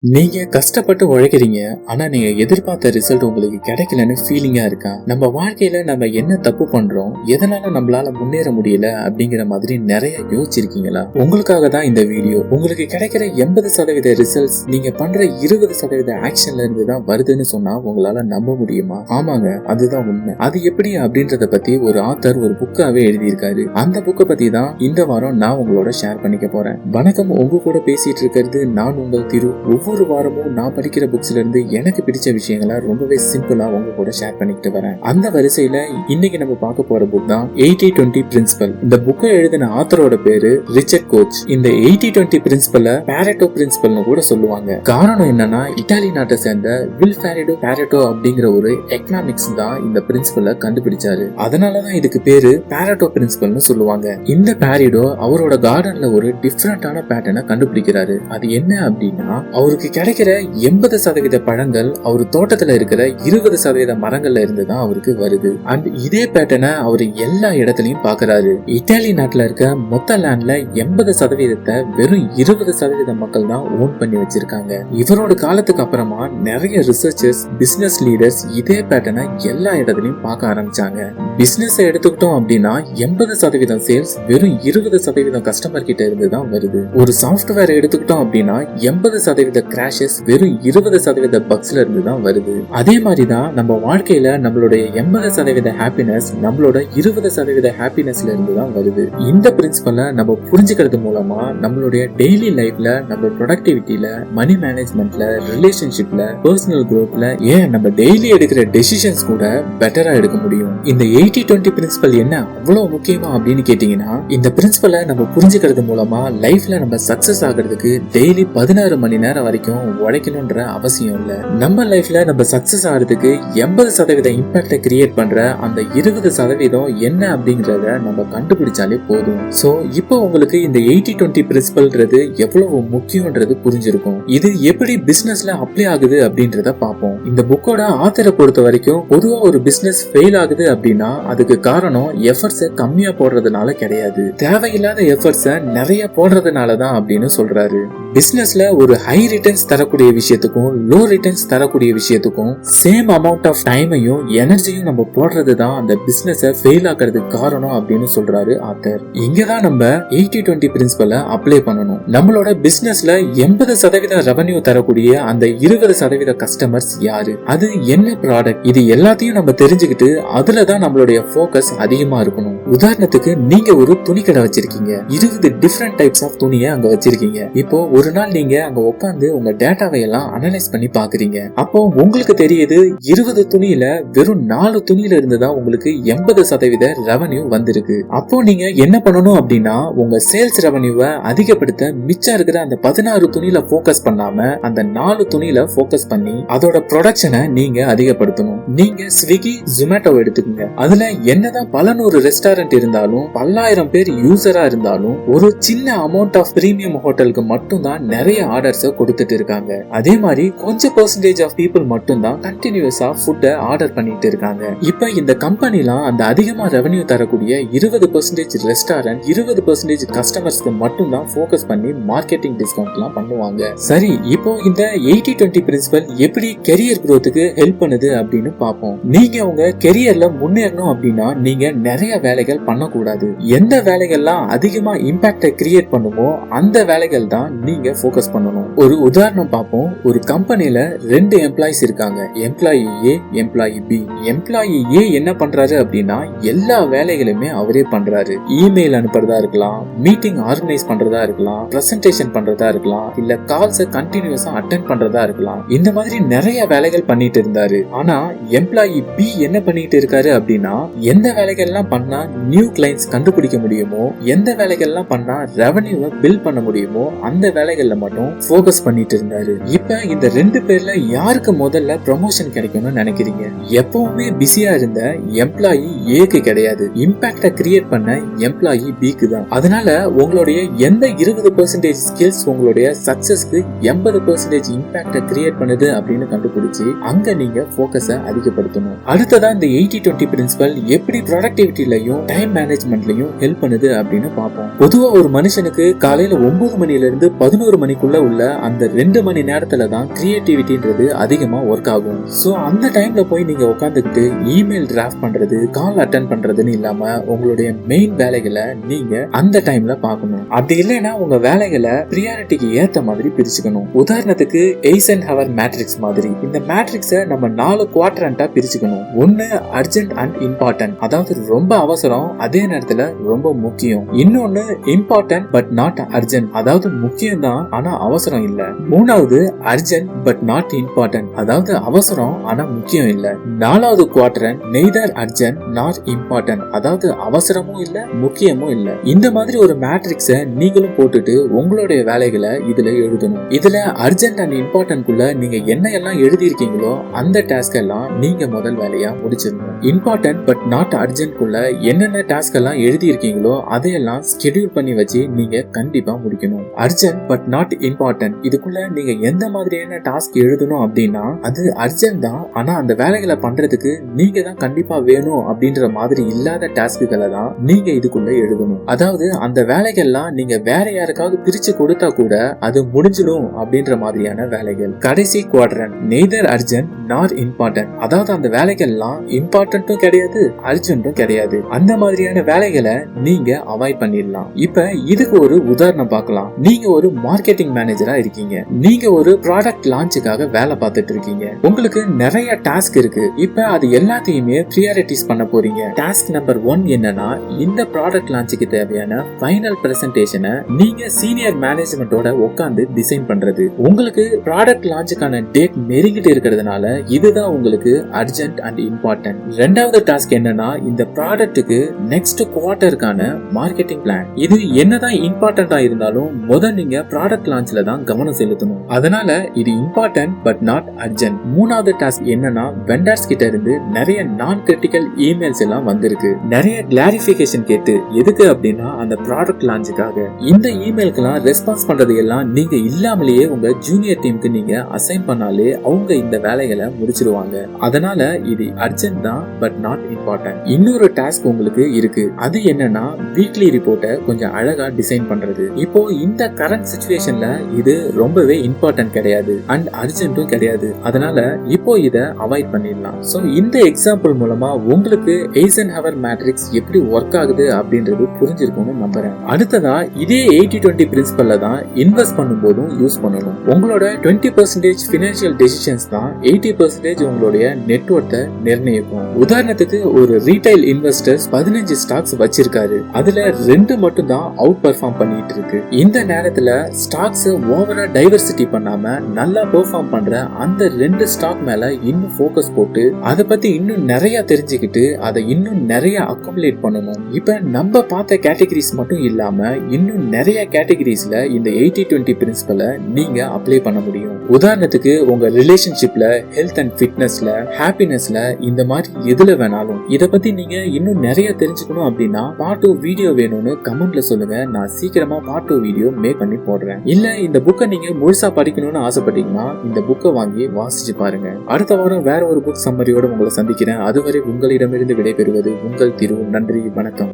நீங்க கஷ்டப்பட்டு உழைக்கிறீங்க, ஆனா நீங்க எதிர்பார்த்த ரிசல்ட் உங்களுக்கு கிடைக்கலன்னு ஃபீலிங்கா இருக்கா? நம்ம வாழ்க்கையில நம்ம என்ன தப்பு பண்றோம், எதனால நம்மளால முன்னேற முடியல அப்படிங்கிற மாதிரி நிறைய யோசிச்சிருக்கீங்களா? உங்களுக்காக தான் இந்த வீடியோ. உங்களுக்கு கிடைக்கிற 80% ரிசல்ட்ஸ் நீங்க பண்ற 20% ஆக்ஷன்ல இருந்து தான் வருதுன்னு சொன்னா உங்களால நம்ப முடியுமா? ஆமாங்க, அதுதான் உண்மை. அது எப்படி அப்படின்றத பத்தி ஒரு ஆத்தர் ஒரு புக்காவே எழுதியிருக்காரு. அந்த புக்கை பத்தி தான் இந்த வாரம் நான் உங்களோட ஷேர் பண்ணிக்க போறேன். வணக்கம், உங்க கூட பேசிட்டு இருக்கிறது நான் உங்கள் திரு. ஒவ்வொரு வாரமும் நான் படிக்கிற புக்ஸ்ல இருந்து எனக்கு பிடிச்ச விஷயங்களை ரொம்பவே சிம்பிளா உங்க கூட ஷேர் பண்ணிக்கிட்டு வரேன். அந்த வரிசையில இன்னைக்கு நம்ம பார்க்க போற புக் தான் 80-20 பிரின்சிபல். இந்த புக்கை எழுதின ஆத்தரோட பேரு ரிச்சர்ட் கோச். இந்த 80-20 பிரின்சிபலை பாரெட்டோ பிரின்சிபல்னு கூட சொல்லுவாங்க. காரணம் என்னன்னா, இத்தாலி நாட்டை சேர்ந்த வில்ஃபேரிடோ பாரெட்டோ அப்படிங்கிற ஒரு எக்கனாமிக்ஸ் தான் இந்த பிரின்சிபலை கண்டுபிடிச்சாரு. அதனாலதான் இதுக்கு பேரு பாரெட்டோ பிரின்சிபல்னு சொல்லுவாங்க. இந்த பாரெட்டோ அவரோட கார்டன்ல ஒரு டிஃபரெண்டான பேட்டர்னை கண்டுபிடிக்கிறாரு. அது என்ன அப்படின்னா, அவருக்கு கிடைக்கிற 80% பழங்கள் அவர் தோட்டத்துல இருக்கிற 20% மரங்கள்ல இருந்து தான் அவருக்கு வருது. அண்ட் இதே பேட்டர்னை அவர் எல்லா இடத்துலயும் பாக்குறாரு. இத்தாலி நாட்டுல இருக்க மொத்த லேண்ட்ல 80% வெறும் 20% மக்கள் தான் ஓன் பண்ணி வச்சிருக்காங்க. இவரோட காலத்துக்கு அப்புறமா நிறைய ரிசர்ச்சர்ஸ், பிசினஸ் லீடர்ஸ் இதே பேட்டர்னை எல்லா இடத்துலயும் பார்க்க ஆரம்பிச்சாங்க. பிசினஸ் எடுத்துக்கிட்டோம் அப்படின்னா 80% சேல்ஸ் வெறும் 20% கஸ்டமர் கிட்ட இருந்து தான் வருது. ஒரு சாஃப்ட்வேர் எடுத்துக்கிட்டோம் அப்படின்னா 80% கிராஷஸ் வெறும் 20% பக்ஸ்ல இருந்து தான் வருது. அதே மாதிரி தான் நம்ம வாழ்க்கையில நம்மளுடைய 80% ஹாப்பினஸ் நம்மளோட 20% ஹாப்பினஸ்ல இருந்து தான் வருது. இந்த பிரின்சிபலை நம்ம புரிஞ்சுக்கிறது மூலமா நம்மளுடைய டெய்லி லைஃப்ல, நம்ம ப்ரொடக்டிவிட்டியில, மணி மேனேஜ்மெண்ட்ல, ரிலேஷன்ஷிப்ல, பர்சனல் குரோத்ல, ஏன் நம்ம டெய்லி எடுக்கிற டெசிஷன்ஸ் கூட பெட்டரா எடுக்க முடியும். இந்த 80-20 பிரின்சிபல் என்ன அவ்வளவு முக்கியமா அப்படின்னு கேட்டீங்கன்னா, இந்த பிரின்சிபலை நம்ம புரிஞ்சுக்கிறது மூலமா லைஃப்ல நம்ம சக்சஸ் ஆகிறதுக்கு டெய்லி 16 மணி நேரம் வரைக்கும் உழைக்கணும்ன்ற அவசியம் இல்ல. நம்ம லைஃப்ல நம்ம சக்சஸ் ஆகிறதுக்கு 80% இம்பாக்ட கிரியேட் பண்ற அந்த 20% என்ன அப்படிங்கறத நம்ம கண்டுபிடிச்சாலே போதும். சோ இப்போ உங்களுக்கு இந்த 80-20 பிரின்சிபல்ன்றது எவ்வளவு முக்கியம்ன்றது புரிஞ்சிருக்கும். இது எப்படி பிசினஸ்ல அப்ளை ஆகுது அப்படின்றத பார்ப்போம். இந்த புக்கோட ஆத்தரை பொறுத்த வரைக்கும் பொதுவா ஒரு பிசினஸ் ஃபெயில் ஆகுது அப்படின்னா அதுக்கு காரணம் எஃபர்ட்ஸை கம்மியா போடுறதுனால கிடையாது, தேவையில்லாத எஃபர்ட்ஸை நிறைய போடுறதுனாலதான் அப்படின்னு சொல்றாரு. பிசினஸ்ல ஒரு ஹை ரிட்டர்ன்ஸ் தரக்கூடிய விஷயத்துக்கும் லோ ரிட்டர்ன்ஸ் தரக்கூடிய விஷயத்துக்கும் சேம் அமௌண்ட் ஆஃப் டைமையும் எனர்ஜியும் நம்ம போடுறது தான் அந்த பிசினஸ் ஃபெயில் ஆகிறதுக்கு காரணம் அப்படின்னு சொல்றாரு ஆத்தர். இங்கதான் நம்ம 80-20 பிரின்சிபலை அப்ளை பண்ணணும். நம்மளோட பிசினஸ்ல 80% ரெவன்யூ தரக்கூடிய அந்த 20% கஸ்டமர்ஸ் யாரு, அது என்ன ப்ராடக்ட், இது எல்லாத்தையும் நம்ம தெரிஞ்சுக்கிட்டு அதுலதான் நம்மளுடைய போக்கஸ் அதிகமா இருக்கணும். உதாரணத்துக்கு, நீங்க ஒரு துணி கடை வச்சிருக்கீங்க, 20 டிஃபரெண்ட் டைப்ஸ் ஆஃப் துணியை அங்க வச்சிருக்கீங்க. இப்போ ஒரு நாள் நீங்க அங்க உட்காந்து உங்க டேட்டாவை எல்லாம் அனலைஸ் பண்ணி பாக்குறீங்க. அப்போ உங்களுக்கு தெரியுது 20 துணியில வெறும் 4 துணியில இருந்துதான் உங்களுக்கு 80% ரெவன்யூ வந்திருக்கு. அப்போ நீங்க என்ன பண்ணணும் அப்படின்னா, உங்க சேல்ஸ் ரெவன்யூவை அதிகப்படுத்த மிச்சம் இருக்கிற அந்த 16 துணியில போக்கஸ் பண்ணாம அந்த 4 துணியில போக்கஸ் பண்ணி அதோட ப்ரொடக்ஷனை நீங்க அதிகப்படுத்தணும். நீங்க ஸ்விக்கி, ஜொமேட்டோ எடுத்துக்கோங்க. அதுல என்னதான் பல நூறு ரெஸ்டாரண்ட் இருந்தாலும், பல்லாயிரம் பேர் யூசரா இருந்தாலும், ஒரு சின்ன அமௌண்ட் ஆஃப் பிரீமியம் ஹோட்டலுக்கு மட்டும் தான் நிறைய ஆர்டர்ஸ் கொடுத்துட்டு இருக்காங்க. அதே மாதிரி கொஞ்சம் பெர்சன்டேஜ் ஆஃப் பீப்புள் மட்டும் தான் கண்டினியூஸா ஃபுட்டை ஆர்டர் பண்ணிட்டு இருக்காங்க. இப்ப இந்த கம்பெனிலாம் அந்த அதிகமா ரெவன்யூ தரக்கூடிய 20% ரெஸ்டாரண்ட், 20% கஸ்டமர்ஸ்க்கு மட்டும் தான் ஃபோக்கஸ் பண்ணி மார்க்கெட்டிங் டிஸ்கவுண்ட்லாம் பண்ணுவாங்க. சரி, இப்போ இந்த 80-20 பிரின்சிபல் எப்படி கெரியர் growthக்கு ஹெல்ப் பண்ணுது அப்படின்னு பார்ப்போம். நீங்க உங்க கெரியர்ல முன்னேறணும் அப்படின்னா நீங்க நிறைய வேலைகள் பண்ணக்கூடாது. எந்த வேலைகள்லாம் அதிகமா இம்பாக்டை கிரியேட் பண்ணுமோ அந்த வேலைகள் தான் நீங்க ஃபோக்கஸ் பண்ணணும். ஒரு உதாரணம் பார்ப்போம். ஒரு கம்பெனில 2 எம்ப்ளாயிஸ் இருக்காங்க, எம்ப்ளாயி ஏ, எம்ப்ளாயி பி. எம்ப்ளாயி ஏ என்ன பண்றாரு அப்படின்னா எல்லா வேலைகளுமே அவரே பண்றாரு. இமெயில் அனுப்புறதா இருக்கலாம், மீட்டிங் ஆர்கனைஸ் பண்றதா இருக்கலாம், பிரசன்டேஷன் பண்றதா இருக்கலாம், இல்ல கால்ஸை கண்டினியூஸா அட்டெண்ட் பண்றதா இருக்கலாம். இந்த மாதிரி நிறைய வேலைகள் பண்ணிட்டு இருந்தாரு. ஆனா எம்ப்ளாயி பி என்ன பண்ணிட்டு இருக்காரு அப்படின்னா, எந்த வேலைகள்லாம் பண்ணா நியூ கிளைண்ட்ஸ் கண்டுபிடிக்க முடியுமோ, எந்த வேலைகள்லாம் பண்ணா ரெவன்யூவை பில்ட் பண்ண முடியுமோ அந்த வேலைகள்ல மட்டும் ஃபோக்கஸ் பண்ணிட்டு இருந்தாரு. இப்ப இந்த 2 பேர்ல யாருக்கு முதல்ல ப்ரமோஷன் கிடைக்கும்னு நினைக்கிறீங்க? எப்பவுமே பிஸியா இருந்த எம்ப்ளாயி ஏக்கு கிடையாது, இம்பாக்ட கிரியேட் பண்ண எம்ப்ளாயி பிக்கு தான். அதனால உங்களுடைய எந்த 20% ஸ்கில்ஸ் உங்களுடைய சக்சஸ்க்கு 80% இம்பாக்ட கிரியேட் பண்ணுது அப்படின்னு கண்டுபிடிச்சு அங்க நீங்க ஃபோக்கஸை அதிகப்படுத்தணும். அடுத்ததான் இந்த 80-20 பிரின்சிபல் எப்படி ப்ரொடக்டிவிட்டிலையும் டைம் மேனேஜ்மெண்ட்லயும் ஹெல்ப் பண்ணுது அப்படின்னு பார்ப்போம். பொதுவா ஒரு மனுஷனுக்கு காலையில 9 மணில இருந்து 11 11 மணிக்குள்ள உள்ள அந்த 2 மணி நேரத்துல தான் கிரியேட்டிவிட்டின்றது அதிகமா ஒர்க் ஆகும். சோ அந்த டைம்ல போய் நீங்க உட்காந்துக்கிட்டு இமெயில் டிராஃப்ட் பண்றது, கால் அட்டன் பண்றதுன்னு இல்லாம உங்களுடைய மெயின் வேலைகளை நீங்க அந்த டைம்ல பார்க்கணும். அப்படி இல்லைன்னா உங்க வேலைகளை பிரியாரிட்டிக்கு ஏத்த மாதிரி பிரிச்சுக்கணும். உதாரணத்துக்கு எய்சன்ஹவர் மேட்ரிக்ஸ் மாதிரி இந்த மேட்ரிக்ஸை நம்ம 4 குவாட்ரண்டா பிரிச்சுக்கணும். ஒன்னு அர்ஜென்ட் அண்ட் இம்பார்ட்டன்ட், அதாவது ரொம்ப அவசரம் அதே நேரத்துல ரொம்ப முக்கியம். இன்னொன்னு இம்பார்ட்டன்ட் பட் நாட் அர்ஜென்ட், அதாவது முக்கியம் தான் ஆனா அவசரம் இல்ல. மூணாவது அர்ஜென்ட் பட் நாட் இம்பார்ட்டன்ட், அதாவது அவசரம் ஆனா முக்கியம் இல்ல. நாலாவது quadrant neither urgent not important, அதாவது அவசரமும் இல்ல முக்கியமும் இல்ல. இந்த மாதிரி ஒரு மேட்ரிக்ஸை நீங்களும் போட்டுட்டு உங்களுடைய வேலைகளை இதுல எழுதணும். இதுல அர்ஜென்ட் அண்ட் இம்பார்ட்டன்ட் குள்ள நீங்க என்ன எல்லாம் எழுதி இருக்கீங்களோ அந்த டாஸ்க் எல்லாம் நீங்க முதல் வேலையா முடிச்சிடணும். இம்பார்ட்டன்ட் பட் நாட் அர்ஜென்ட் குள்ள என்னென்ன டாஸ்க் எல்லாம் எழுதி இருக்கீங்களோ அதையெல்லாம் ஸ்கெடியூல் பண்ணி வச்சு நீங்க கண்டிப்பா முடிக்கணும். அர்ஜென்ட் பட் நாட் இம்பார்ட்டன்ட் இதுக்குள்ள நீங்க எந்த மாதிரியான டாஸ்க் எழுதணும் அப்படின்னா அது அர்ஜென்ட் தான் ஆனா அந்த வேலைகளை பண்றதுக்கு நீங்க தான் கண்டிப்பா வேணும் அப்படின்ற மாதிரி இல்லாத டாஸ்க்குகளை தான் நீங்க இதுக்குள்ள எழுதணும். அதாவது அந்த வேலைகள்லாம் நீங்க வேற யாருக்காவது பிரிச்சு கொடுத்தா கூட அது முடிஞ்சிடும் அப்படின்ற மாதிரியான வேலைகள். கடைசி quadrant neither urgent not important, அதாவது அந்த வேலைகள்லாம் இம்பார்ட்டன்ட்டும் கிடையாது அர்ஜென்ட்டும் கிடையாது. அந்த மாதிரியான வேலைகளை நீங்க அவாய்ட் பண்ணிடலாம். இப்ப இதுக்கு ஒரு உதாரணம் பார்க்கலாம். நீங்க ஒரு மார்க்கெட்டிங் மேனேஜரா இருக்கீங்க. நீங்க ஒரு ப்ராடக்ட் லான்ச்சுக்காக வேலை பார்த்துட்டு இருக்கீங்க. உங்களுக்கு நிறைய டாஸ்க் இருக்கு. இப்ப அது எல்லாத்தையுமே பிரியாரிட்டிஸ் பண்ண போறீங்க. டாஸ்க் நம்பர் 1 என்னன்னா இந்த ப்ராடக்ட் லான்ச்சுக்கு தேவையான ஃபைனல் பிரசன்டேஷனை நீங்க சீனியர் மேனேஜ்மெண்டோட உட்கார்ந்து டிசைன் பண்றது. உங்களுக்கு ப்ராடக்ட் லான்ச்சுக்கான டேட் நெருங்கிட்டு இருக்கிறதுனால இதுதான் உங்களுக்கு அர்ஜென்ட் அண்ட் இம்பார்ட்டன்ட். ரெண்டாவது டாஸ்க் என்னன்னா இந்த ப்ராடக்ட்டுக்கு நெக்ஸ்ட் குவார்ட்டருக்கான மார்க்கெட்டிங் பிளான். இது என்னதான் இம்பார்ட்டன்டா இருந்தாலும் முதல்ல நீங்க ப்ராடக்ட் லான்ச்ல தான் கவனம் செலுத்தணும். அதனால இது இம்பார்ட்டன்ட் பட் நாட் அர்ஜென்ட். மூணாவது டாஸ்க் என்னன்னா வெண்டர்ஸ் கிட்ட இருந்து நிறைய நான் கிரிட்டிக்கல் இமெயில்ஸ் எல்லாம் வந்திருக்கு. நிறைய கிளாரிபிகேஷன் கேட்டு எதுக்கு அப்படின்னா அந்த ப்ராடக்ட் லான்ச்சுக்காக. இந்த இமெயிலுக்கெல்லாம் ரெஸ்பான்ஸ் பண்றது எல்லாம் நீங்க இல்லாமலேயே உங்க ஜூனியர் டீமுக்கு நீங்க அசைன் பண்ணாலே அவங்க இந்த வேலைகளை முடிச்சிருவாங்க. அதனால இது அர்ஜென்ட் தான் பட் நாட் இம்பார்ட்டன்ட். இன்னொரு டாஸ்க் உங்களுக்கு இருக்கு. அது என்னன்னா வீக்லி ரிப்போர்ட்டை கொஞ்சம் அழகா டிசைன் பண்றது. இப்போ இந்த கரண்ட் சிச்சுவேஷன்ல இது ரொம்பவே இம்பார்ட்டன்ட் கிடையாது அண்ட் அர்ஜென்ட்டும் கிடையாது. அதனால இப்போ இத அவாய்ட் பண்ணிடலாம். சோ இந்த எக்ஸாம்பிள் மூலமா உங்களுக்கு எய்சன்ஹவர் மேட்ரிக்ஸ் எப்படி ஒர்க் ஆகுது அப்படின்றது புரிஞ்சிருக்கும்னு நம்புறேன். அடுத்ததா இதே 80-20 பிரின்சிபல்ல தான் இன்வெஸ்ட் பண்ணும்போதும் யூஸ் பண்ணணும். உங்களோட 20% ஃபினான்ஷியல் டெசிஷன்ஸ் தான் 80% உங்களுடைய நெட்வொர்த்தை நிர்ணயிக்கும். உதாரணத்துக்கு ஒரு ரீட்டைல் இன்வெஸ்டர்ஸ் 15 ஸ்டாக்ஸ் வச்சிருக்காரு. அதுல 2 மட்டும் தான் அவுட் பெர்ஃபார்ம் பண்ணிட்டு இருக்கு. இந்த நேரத்துல ஸ்டாக்ஸ் ஓவரா டைவர்சிட்டி பண்ணாம நல்லா பெர்ஃபார்ம் பண்ற அந்த 2 ஸ்டாக் மேல இன்னும் ஃபோக்கஸ் போட்டு அதை பத்தி இன்னும் நிறைய தெரிஞ்சுக்கிட்டு அதை இன்னும் நிறைய அக்குமுலேட் பண்ணணும். இப்ப நம்ம பார்த்த கேட்டகரிஸ் மட்டும் இல்லாம இன்னும் நிறைய கேட்டகரிஸ்ல இந்த 80-20 பிரின்சிபலை நீங்க அப்ளை பண்ண முடியும். உதாரணத்துக்கு உங்க ரிலேஷன்ஷிப்ல, ஹெல்த் அண்ட் ஃபிட்னஸ்ல, ஹாப்பினஸ்ல, இந்த மாதிரி எதுல வேணாலும் இத பத்தி நீங்க இன்னும் நிறைய தெரிஞ்சுக்கணும் அப்படின்னா பார்ட் 2 வீடியோ வேணும்னு கமெண்ட்ல சொல்லுங்க. நான் சீக்கிரமா பார்ட் 2 வீடியோ மேக் பண்ணி போடுறேன். இல்ல இந்த புக்கை நீங்க முழுசா படிக்கணும்னு ஆசைப்பட்டீங்கன்னா இந்த புக்கை வாங்கி வாசிச்சு பாருங்க. அடுத்த வாரம் வேற ஒரு புக் சம்மரியோட உங்களை சந்திக்கிறேன். அதுவரை உங்களிடமிருந்து விடைபெறுவது உங்கள் திரு. நன்றி, வணக்கம்.